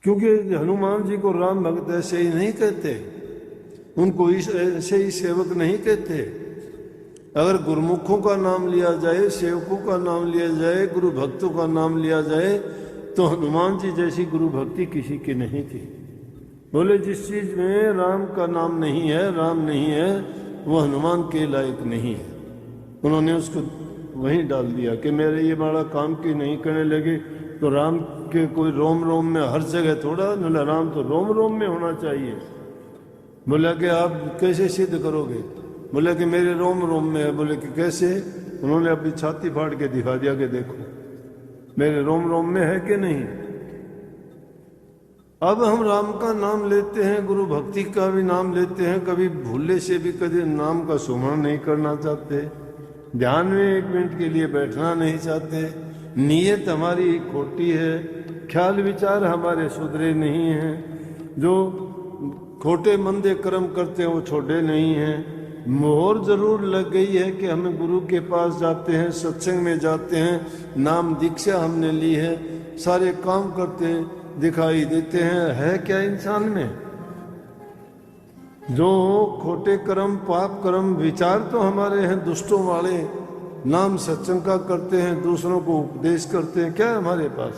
क्योंकि हनुमान जी को राम भक्त ऐसे ही नहीं कहते, उनको ऐसे ही सेवक नहीं कहते। अगर गुरुमुखों का नाम लिया जाए, सेवकों का नाम लिया जाए, गुरु भक्तों का नाम लिया जाए, तो हनुमान जी जैसी गुरु भक्ति किसी की नहीं थी। बोले जिस चीज में राम का नाम नहीं है, राम नहीं है, वो हनुमान के लायक नहीं है। उन्होंने उसको वहीं डाल दिया कि मेरे ये बड़ा काम की नहीं करने लगे तो राम के कोई रोम रोम में हर जगह थोड़ा न, राम तो रोम रोम में होना चाहिए। बोला कि आप कैसे सिद्ध करोगे? बोले कि मेरे रोम रोम में है। बोले कि कैसे? उन्होंने अपनी छाती फाड़ के दिखा दिया कि देखो मेरे रोम रोम में है कि नहीं। अब हम राम का नाम लेते हैं, गुरु भक्ति का भी नाम लेते हैं, कभी भूले से भी कभी नाम का सुमरण नहीं करना चाहते, ध्यान में 1 मिनट के लिए बैठना नहीं चाहते, नीयत हमारी खोटी है, ख्याल विचार हमारे सुधरे नहीं हैं, जो खोटे मंदे कर्म करते हैं वो छोड़े नहीं हैं। मोहर जरूर लग गई है कि हमें गुरु के पास जाते हैं, सत्संग में जाते हैं, नाम दीक्षा हमने ली है, सारे काम करते हैं, दिखाई देते हैं, है क्या इंसान में? जो खोटे कर्म, पाप कर्म, विचार तो हमारे हैं दुष्टों वाले, नाम सत्संग का करते हैं, दूसरों को उपदेश करते हैं, क्या है हमारे पास?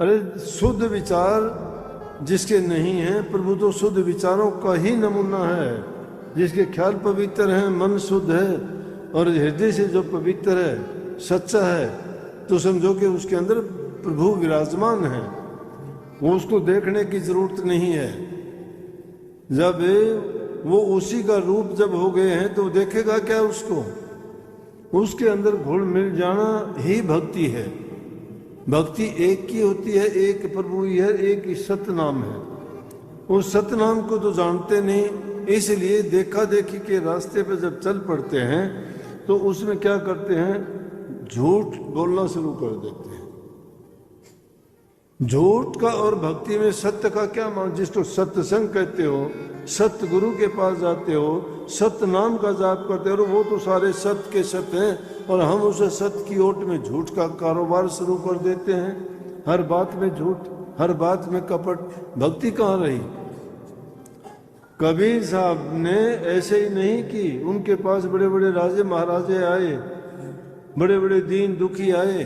अरे शुद्ध विचार जिसके नहीं है, प्रभु तो शुद्ध विचारों का ही नमूना है। जिसके ख्याल पवित्र हैं, मन शुद्ध है और हृदय से जो पवित्र है, सच्चा है, तो समझो कि उसके अंदर प्रभु विराजमान है, वो उसको देखने की जरूरत नहीं है। जब वो उसी का रूप जब हो गए हैं तो देखेगा क्या उसको? उसके अंदर घुल मिल जाना ही भक्ति है। भक्ति एक की होती है, एक प्रभु ही है, एक ही सत्य नाम है। उस सत्य नाम को तो जानते नहीं, इसलिए देखा देखी के रास्ते पे जब चल पड़ते हैं तो उसमें क्या करते हैं? झूठ बोलना शुरू कर देते हैं। झूठ का और भक्ति में सत्य का क्या मान? जिसको सत्संग कहते हो, सत्य गुरु के पास जाते हो, सत्य नाम का जाप करते हो, वो तो सारे सत्य के सत्य हैं और हम उसे सत्य की ओट में झूठ का कारोबार शुरू कर देते हैं। हर बात में झूठ, हर बात में कपट। भक्ति कहाँ रही? कबीर साहब ने ऐसे ही नहीं की। उनके पास बड़े बड़े राजे महाराजे आए, बड़े बड़े दीन दुखी आए,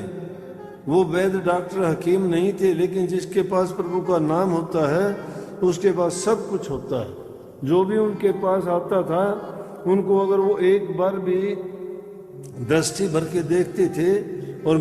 वो वैद्य डॉक्टर हकीम नहीं थे, लेकिन जिसके पास प्रभु का नाम होता है उसके पास सब कुछ होता है। जो भी उनके पास आता था, उनको अगर वो एक बार भी दृष्टि भर के देखते थे और